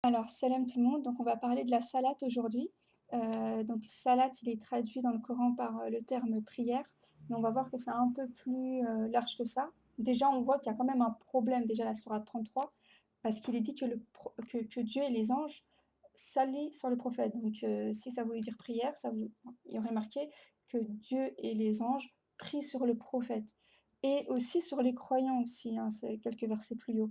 Alors, salam tout le monde. Donc, on va parler de la salat aujourd'hui. Donc, salat, il est traduit dans le Coran par le terme prière. Mais on va voir que c'est un peu plus large que ça. Déjà, on voit qu'il y a quand même un problème, déjà la sourate 33, parce qu'il est dit que Dieu et les anges s'allient sur le prophète. Donc, si ça voulait dire prière, il y aurait marqué que Dieu et les anges prient sur le prophète. Et aussi sur les croyants aussi, hein, c'est quelques versets plus haut.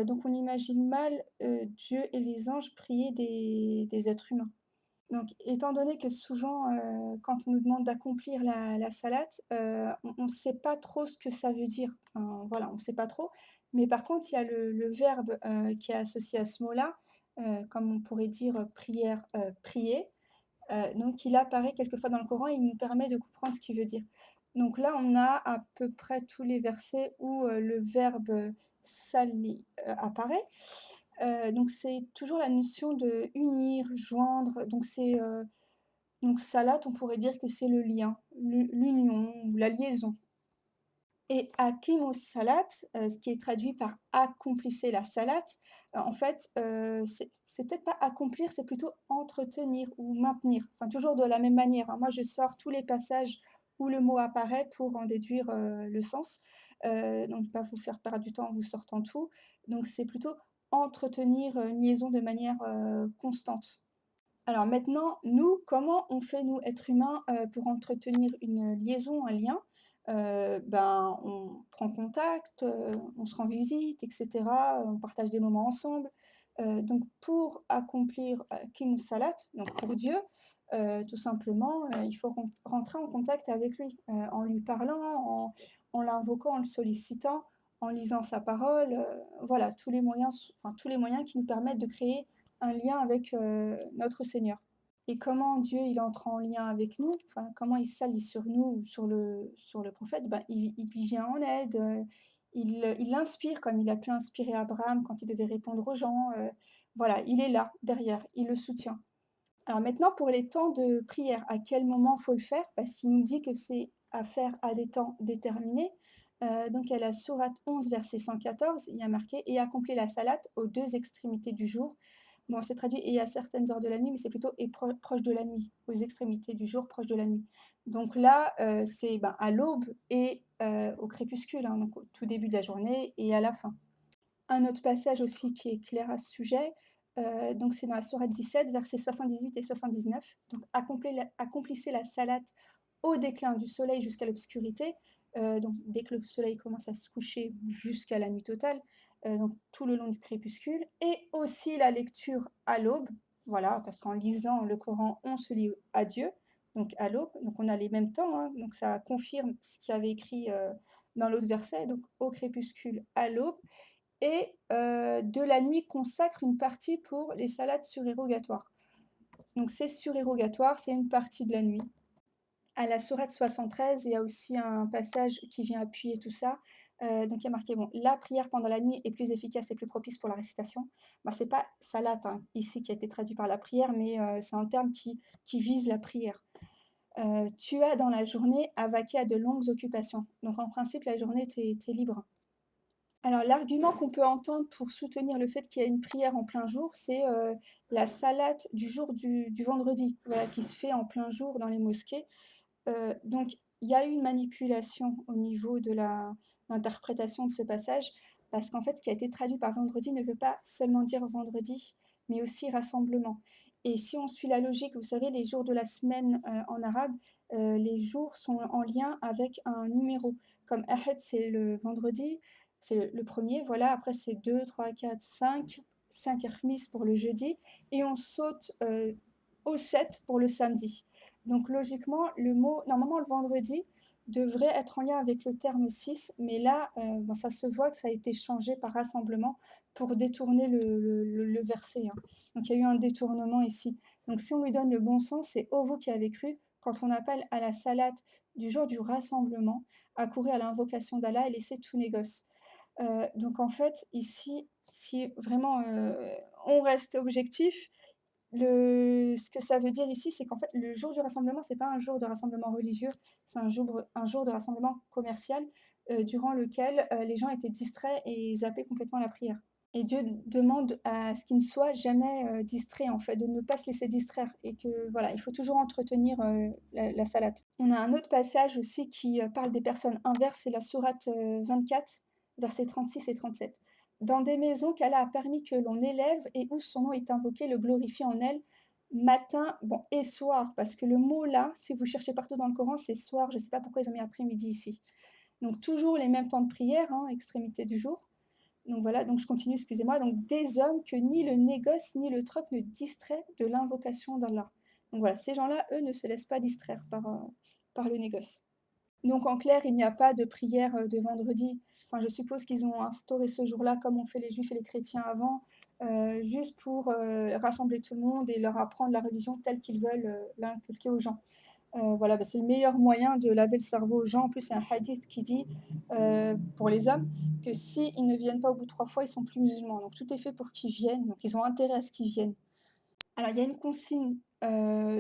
Donc on imagine mal, Dieu et les anges prier des êtres humains. Donc étant donné que souvent, quand on nous demande d'accomplir la salate, on ne sait pas trop ce que ça veut dire. Enfin voilà, on ne sait pas trop. Mais par contre, il y a le verbe, qui est associé à ce mot-là, comme on pourrait dire, prière, prier. Donc il apparaît quelquefois dans le Coran et il nous permet de comprendre ce qu'il veut dire. Donc là, on a à peu près tous les versets où, le verbe, «sali», apparaît. Donc c'est toujours la notion de unir, joindre, donc salat, on pourrait dire que c'est le lien, l'union ou la liaison. Et aqimus salat, ce qui est traduit par accomplissez la salat, en fait, c'est peut-être pas accomplir, c'est plutôt entretenir ou maintenir. Enfin, toujours de la même manière, hein. Moi, je sors tous les passages où le mot apparaît pour en déduire, le sens. Donc je vais pas vous faire perdre du temps en vous sortant tout. Donc c'est plutôt entretenir, une liaison de manière, constante. Alors maintenant, nous, comment on fait, nous, êtres humains, pour entretenir une liaison, un lien? Ben, on prend contact, on se rend visite et cetera, on partage des moments ensemble. Donc pour accomplir, Qimus Salat, donc pour Dieu, tout simplement, il faut rentrer en contact avec lui, en lui parlant, en l'invoquant, en le sollicitant, en lisant sa parole, voilà, tous les moyens qui nous permettent de créer un lien avec, notre Seigneur. Et comment Dieu, il entre en lien avec nous, enfin, comment il s'allie sur nous ou sur le prophète, ben, il lui vient en aide, il l'inspire comme il a pu inspirer Abraham quand il devait répondre aux gens, voilà, il est là, derrière, il le soutient. Alors maintenant pour les temps de prière, à quel moment faut le faire? Parce qu'il nous dit que c'est à faire à des temps déterminés. Donc à la sourate 11 verset 114, il y a marqué: «Et accomplis la salate aux 2 extrémités du jour». Bon, c'est traduit: «Et à certaines heures de la nuit», mais c'est plutôt: «Et proche de la nuit», aux extrémités du jour, proche de la nuit. Donc là, c'est, ben, à l'aube et au crépuscule, hein, donc au tout début de la journée et à la fin. Un autre passage aussi qui est clair à ce sujet, donc c'est dans la sourate 17, versets 78 et 79. Donc accomplissez la salate au déclin du soleil jusqu'à l'obscurité, donc dès que le soleil commence à se coucher jusqu'à la nuit totale, donc tout le long du crépuscule et aussi la lecture à l'aube. Voilà, parce qu'en lisant le Coran, on se lie à Dieu, donc à l'aube, donc on a les mêmes temps, hein, donc ça confirme ce qu'il y avait écrit, dans l'autre verset, donc au crépuscule, à l'aube et de la nuit consacre une partie pour les salades surérogatoires. Donc c'est surérogatoire, c'est une partie de la nuit. À la sourate 73, il y a aussi un passage qui vient appuyer tout ça. Donc il y a marqué, bon, la prière pendant la nuit est plus efficace et plus propice pour la récitation. Bah, c'est pas salat, hein, ici qui a été traduit par la prière, mais c'est un terme qui vise la prière. Tu as dans la journée à vaquer à de longues occupations. Donc en principe, la journée, tu es libre. Alors l'argument qu'on peut entendre pour soutenir le fait qu'il y a une prière en plein jour, c'est, la salate du jour du vendredi, voilà, qui se fait en plein jour dans les mosquées. Donc il y a eu une manipulation au niveau de l'interprétation de ce passage, parce qu'en fait, ce qui a été traduit par vendredi ne veut pas seulement dire vendredi, mais aussi rassemblement. Et si on suit la logique, vous savez, les jours de la semaine, en arabe, les jours sont en lien avec un numéro. Comme Ahad, c'est le vendredi, c'est le 1er, voilà, après c'est 2, 3, 4, 5, 5 Khamis pour le jeudi et on saute, au 7 pour le samedi. Donc logiquement, le mot normalement le vendredi devrait être en lien avec le terme 6, mais là, ben, ça se voit que ça a été changé par rassemblement pour détourner le verset, hein. Donc il y a eu un détournement ici. Donc si on lui donne le bon sens, c'est «Ô vous qui avez cru», quand on appelle à la salate du jour du rassemblement, accourir à l'invocation d'Allah et laisser tout négoce. Donc en fait, ici, si vraiment, on reste objectif, ce que ça veut dire ici, c'est qu'en fait, le jour du rassemblement, c'est pas un jour de rassemblement religieux, c'est un jour de rassemblement commercial, durant lequel, les gens étaient distraits et zappaient complètement la prière. Et Dieu demande à ce qu'il ne soit jamais, distrait en fait, de ne pas se laisser distraire et que voilà, il faut toujours entretenir, la salate. On a un autre passage aussi qui, parle des personnes inverses, c'est la sourate, 24, versets 36 et 37. «Dans des maisons qu'Allah a permis que l'on élève et où son nom est invoqué, le glorifie en elles, matin, bon et soir», parce que le mot là, si vous cherchez partout dans le Coran, c'est soir, je ne sais pas pourquoi ils ont mis après-midi ici. Donc toujours les mêmes temps de prière, hein, extrémité du jour. Donc voilà, donc je continue, excusez-moi. Donc des hommes que ni le négoce ni le troc ne distrait de l'invocation d'Allah. Donc voilà, ces gens-là, eux, ne se laissent pas distraire par le négoce. Donc en clair, il n'y a pas de prière de vendredi. Enfin, je suppose qu'ils ont instauré ce jour-là comme ont fait les juifs et les chrétiens avant, juste pour rassembler tout le monde et leur apprendre la religion telle qu'ils veulent l'inculquer aux gens. Voilà, bah, c'est le meilleur moyen de laver le cerveau aux gens. En plus, il y a un hadith qui dit, pour les hommes, que s'ils ne viennent pas au bout de 3 fois, ils sont plus musulmans. Donc tout est fait pour qu'ils viennent, donc ils ont intérêt à ce qu'ils viennent. Alors il y a une consigne,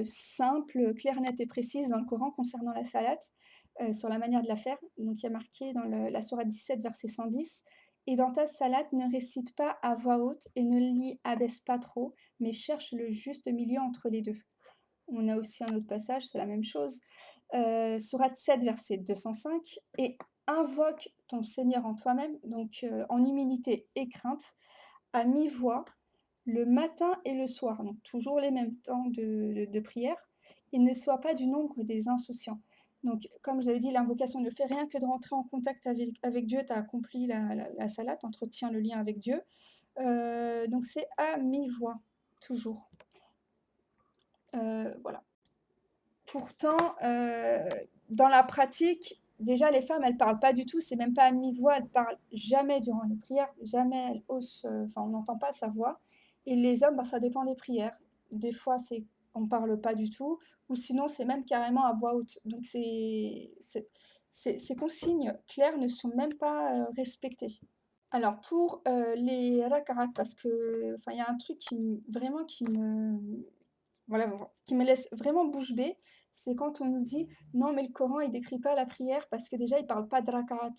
simple, claire, nette et précise dans le Coran concernant la salate, sur la manière de la faire. Donc il y a marqué dans la sourate 17, verset 110: «Et dans ta salate, ne récite pas à voix haute et ne l'y abaisse pas trop, mais cherche le juste milieu entre les 2.» On a aussi un autre passage, c'est la même chose. Sourate 7, verset 205: «Et invoque ton Seigneur en toi-même», donc en humilité et crainte, à mi-voix, le matin et le soir, donc toujours les mêmes temps de prière, et ne sois pas du nombre des insouciants. Donc, comme je l'avais dit, l'invocation ne fait rien que de rentrer en contact avec Dieu, tu as accompli la salate, entretiens le lien avec Dieu. Donc c'est à mi-voix, toujours. Voilà. Pourtant, dans la pratique, déjà les femmes, elles parlent pas du tout, c'est même pas à mi-voix, elles parlent jamais durant les prières, jamais elles haussent, enfin on n'entend pas sa voix. Et les hommes, bah, ça dépend des prières. Des fois, on parle pas du tout, ou sinon c'est même carrément à voix haute. Donc ces consignes claires ne sont même pas, respectées. Alors pour, les rak'at, parce que enfin il y a un truc vraiment voilà, qui me laisse vraiment bouche bée, c'est quand on nous dit: «Non, mais le Coran, il décrit pas la prière parce que déjà, il parle pas de rak'at».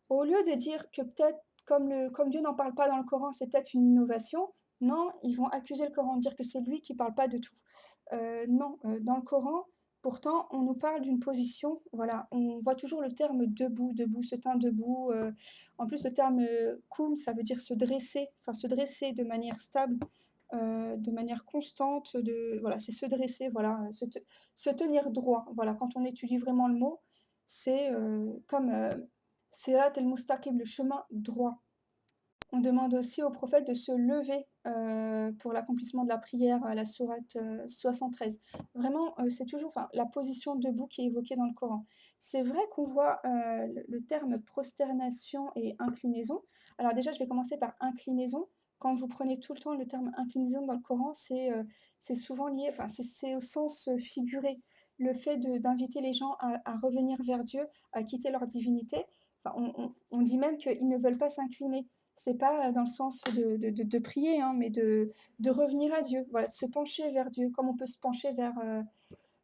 Au lieu de dire que peut-être comme Dieu n'en parle pas dans le Coran, c'est peut-être une innovation, non, ils vont accuser le Coran, dire que c'est lui qui parle pas de tout. Non, dans le Coran, pourtant, on nous parle d'une position, voilà, on voit toujours le terme debout, debout, se tint debout, en plus le terme, «qoum», ça veut dire se dresser, enfin se dresser de manière stable, de manière constante, voilà, c'est se dresser, voilà, se tenir droit. Voilà, quand on étudie vraiment le mot, c'est, comme, Sirat el-Mustaqim, le chemin droit. On demande aussi au prophète de se lever, pour l'accomplissement de la prière à la sourate, 73. Vraiment, c'est toujours enfin, la position debout qui est évoquée dans le Coran. C'est vrai qu'on voit, le terme prosternation et inclinaison. Alors déjà, je vais commencer par inclinaison. Quand vous prenez tout le temps le terme inclinaison dans le Coran, c'est souvent lié enfin, c'est au sens, figuré. Le fait d'inviter les gens à revenir vers Dieu, à quitter leur divinité. Enfin, on dit même qu'ils ne veulent pas s'incliner. C'est pas dans le sens de prier, hein, mais de revenir à Dieu, voilà, de se pencher vers Dieu, comme on peut se pencher vers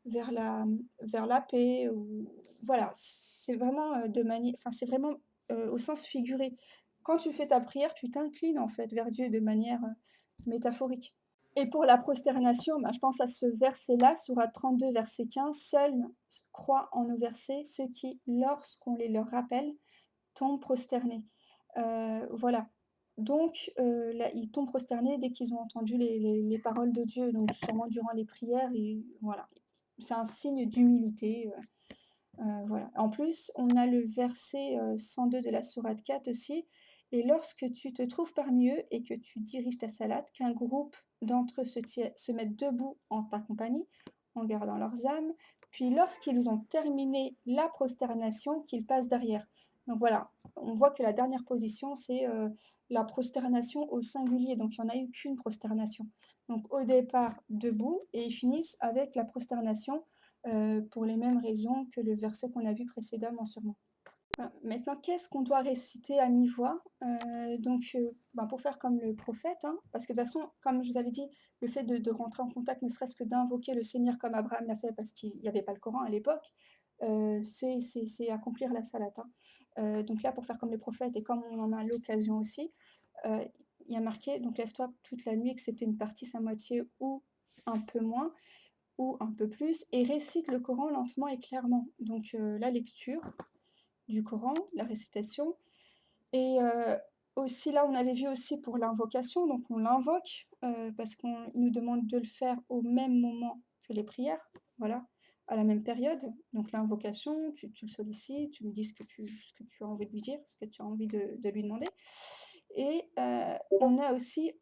vers la paix ou voilà, c'est vraiment, enfin, c'est vraiment, au sens figuré. Quand tu fais ta prière, tu t'inclines, en fait, vers Dieu de manière, métaphorique. Et pour la prosternation, bah, je pense à ce verset-là, sourate 32, verset 15: «Seuls croient en nos versets ceux qui, lorsqu'on les leur rappelle, tombent prosternés.» Voilà. Donc là, ils tombent prosternés dès qu'ils ont entendu les paroles de Dieu, donc sûrement durant les prières et voilà. C'est un signe d'humilité, voilà. En plus, on a le verset, 102 de la sourate 4 aussi: «Et lorsque tu te trouves parmi eux et que tu diriges ta salade, qu'un groupe d'entre eux se mettent debout en ta compagnie, en gardant leurs âmes, puis lorsqu'ils ont terminé la prosternation, qu'ils passent derrière.» Donc voilà, on voit que la dernière position, c'est, la prosternation au singulier, donc il n'y en a eu qu'une prosternation. Donc au départ, debout et ils finissent avec la prosternation, pour les mêmes raisons que le verset qu'on a vu précédemment sûrement. Voilà. Maintenant, qu'est-ce qu'on doit réciter à mi-voix? Donc, ben, pour faire comme le prophète, hein, parce que de toute façon, comme je vous avais dit, le fait de rentrer en contact, ne serait-ce que d'invoquer le Seigneur comme Abraham l'a fait parce qu'il n'y avait pas le Coran à l'époque, c'est accomplir la salate, hein. Donc là, pour faire comme le prophète et comme on en a l'occasion aussi, heu, il y a marqué: «Donc lève-toi toute la nuit, excepté une partie, sa moitié ou un peu moins ou un peu plus, et récite le Coran lentement et clairement». Donc la lecture du Coran, la récitation. Et aussi là, on avait vu aussi pour l'invocation, donc on l'invoque, parce qu'il nous demande de le faire au même moment que les prières, voilà, à la même période. Donc l'invocation, tu le sollicites, tu lui dis ce que tu as envie de lui dire, ce que tu as envie de lui demander. Et on a aussi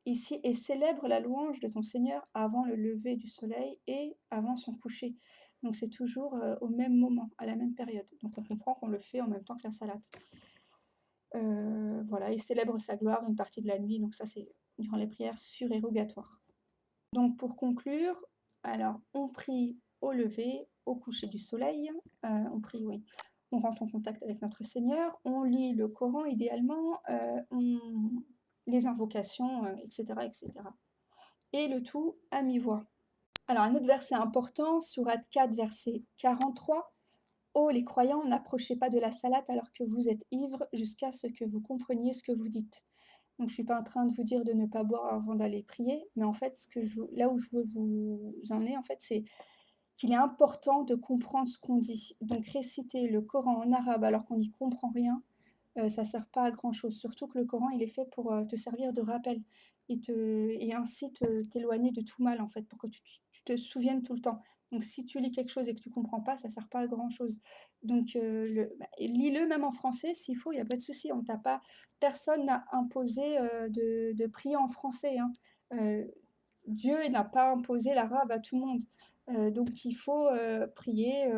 ici: «Et célèbre la louange de ton Seigneur avant le lever du soleil et avant son coucher». Donc c'est toujours, au même moment, à la même période. Donc on comprend qu'on le fait en même temps que la salate. Voilà, et célèbre sa gloire une partie de la nuit, donc ça, c'est durant les prières surérogatoires. Donc pour conclure, alors on prie au lever, au coucher du soleil, on prie, oui, on rentre en contact avec notre Seigneur, on lit le Coran idéalement, on les invocations, et cetera, et cetera. Et le tout à mi-voix. Alors un autre verset important, sourate 4, verset 43: «Ô les croyants, n'approchez pas de la salate alors que vous êtes ivres, jusqu'à ce que vous compreniez ce que vous dites». Donc je suis pas en train de vous dire de ne pas boire avant d'aller prier, mais en fait, là où je veux vous emmener, en fait, c'est qu'il est important de comprendre ce qu'on dit. Donc réciter le Coran en arabe alors qu'on n'y comprend rien, ça sert pas à grand chose. Surtout que le Coran, il est fait pour, te servir de rappel et ainsi t'éloigner de tout mal, en fait, pour que tu te souviennes tout le temps. Donc si tu lis quelque chose et que tu comprends pas, ça sert pas à grand chose. Donc lis-le même en français s'il faut, il y a pas de souci. On t'a pas Personne n'a imposé, de prier en français, hein. Dieu n'a pas imposé l'arabe à tout le monde. Donc il faut, prier,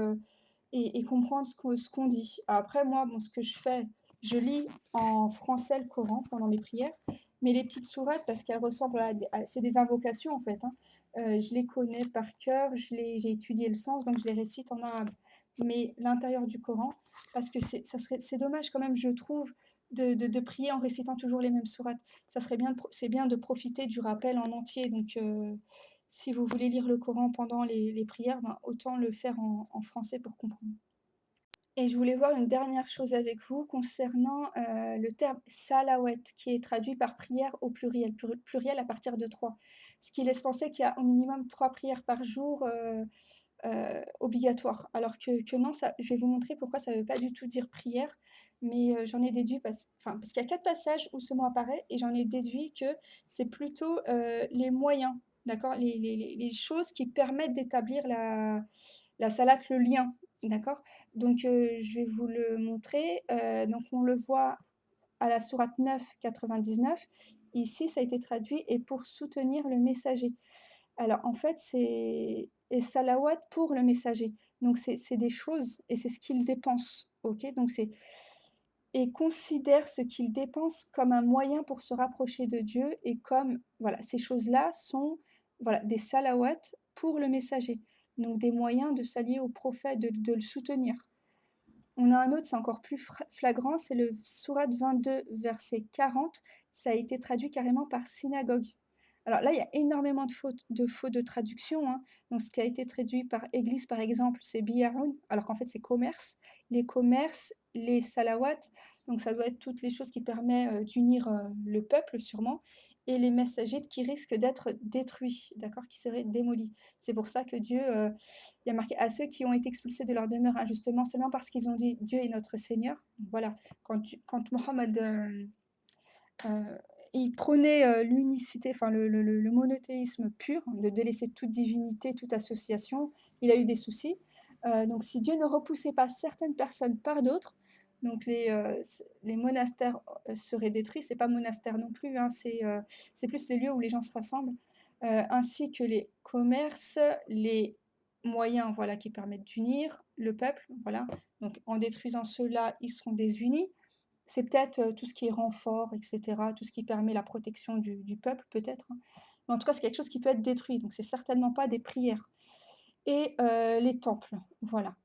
et comprendre ce qu'on dit. Après moi, bon, ce que je fais, je lis en français le Coran pendant mes prières, mais les petites sourates, parce qu'elles ressemblent c'est des invocations en fait, hein, je les connais par cœur, j'ai étudié le sens, donc je les récite en arabe. Mais l'intérieur du Coran, parce que c'est dommage quand même, je trouve, de prier en récitant toujours les mêmes sourates. Ça serait bien c'est bien de profiter du rappel en entier, donc si vous voulez lire le Coran pendant les prières, ben, autant le faire en français pour comprendre. Et je voulais voir une dernière chose avec vous concernant, le terme salawat qui est traduit par prière au pluriel, pluriel à partir de 3. Ce qui laisse penser qu'il y a au minimum 3 prières par jour, obligatoires. Alors que non, ça je vais vous montrer pourquoi ça ne veut pas du tout dire prière, mais j'en ai déduit parce qu'il y a 4 passages où ce mot apparaît et j'en ai déduit que c'est plutôt, les moyens, d'accord? Les choses qui permettent d'établir la salate, le lien, d'accord? Donc je vais vous le montrer, donc on le voit à la sourate 9, 99. Ici, ça a été traduit: «Et pour soutenir le messager». Alors en fait, c'est et salawat pour le messager. Donc c'est des choses et c'est ce qu'il dépense, OK? Donc c'est et considère ce qu'il dépense comme un moyen pour se rapprocher de Dieu et comme voilà, ces choses-là sont, voilà, des salawats pour le messager. Donc des moyens de s'allier au prophète, de le soutenir. On a un autre, c'est encore plus flagrant, c'est le sourate 22, verset 40. Ça a été traduit carrément par synagogue. Alors là, il y a énormément de fautes de traduction, hein. Donc ce qui a été traduit par église, par exemple, c'est biyaroun, alors qu'en fait c'est commerce. Les commerces, les salawats, donc ça doit être toutes les choses qui permettent d'unir le peuple sûrement, et les messagers qui risquent d'être détruits, d'accord, qui seraient démolis. C'est pour ça que Dieu, il y a marqué: «À ceux qui ont été expulsés de leur demeure injustement, seulement parce qu'ils ont dit: Dieu est notre Seigneur». Donc voilà, quand Mohammed, heu, il prônait, l'unicité, enfin le monothéisme pur, de délaisser toute divinité, toute association, il a eu des soucis. Donc si Dieu ne repoussait pas certaines personnes par d'autres, donc les monastères, seraient détruits. C'est pas monastère non plus, hein, c'est plus les lieux où les gens se rassemblent, ainsi que les commerces, les moyens, voilà, qui permettent d'unir le peuple, voilà. Donc en détruisant ceux-là, ils seront désunis. C'est peut-être, tout ce qui est renfort et cetera, tout ce qui permet la protection du peuple peut-être, hein. Mais en tout cas, c'est quelque chose qui peut être détruit, donc c'est certainement pas des prières et les temples, voilà.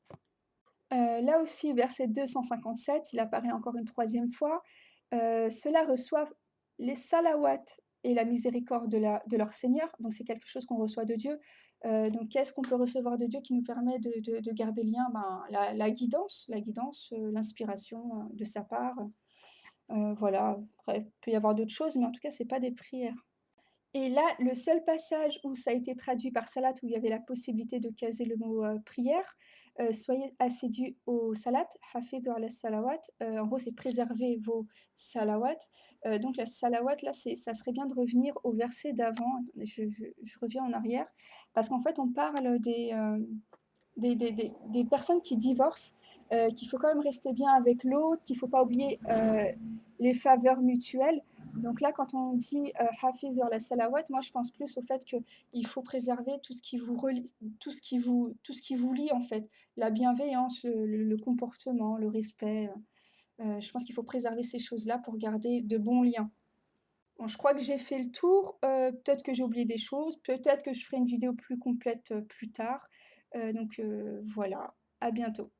Là aussi, verset 257, il apparaît encore une troisième fois. Ceux-là reçoivent les salawats et la miséricorde de leur Seigneur, donc c'est quelque chose qu'on reçoit de Dieu. Donc qu'est-ce qu'on peut recevoir de Dieu qui nous permet de garder le lien? Ben, la guidance, l'inspiration, de sa part, Voilà, après, il peut y avoir d'autres choses, mais en tout cas, c'est pas des prières. Et là, le seul passage où ça a été traduit par salat, où il y avait la possibilité de caser le mot, prière, «Soyez assidus aux salats, hafidhu ala salawat», en gros, c'est «préservez vos salawats», donc la salawat, là, ça serait bien de revenir au verset d'avant. Attendez, je reviens en arrière, parce qu'en fait, on parle des personnes qui divorcent, qu'il faut quand même rester bien avec l'autre, qu'il faut pas oublier, les faveurs mutuelles. Donc là, quand on dit, «Hafiz sur la salawat», moi je pense plus au fait qu'il faut préserver tout ce qui vous relie, tout ce qui vous lie en fait. La bienveillance, le comportement, le respect, je pense qu'il faut préserver ces choses-là pour garder de bons liens. Bon, je crois que j'ai fait le tour, peut-être que j'ai oublié des choses, peut-être que je ferai une vidéo plus complète, plus tard, donc voilà, à bientôt.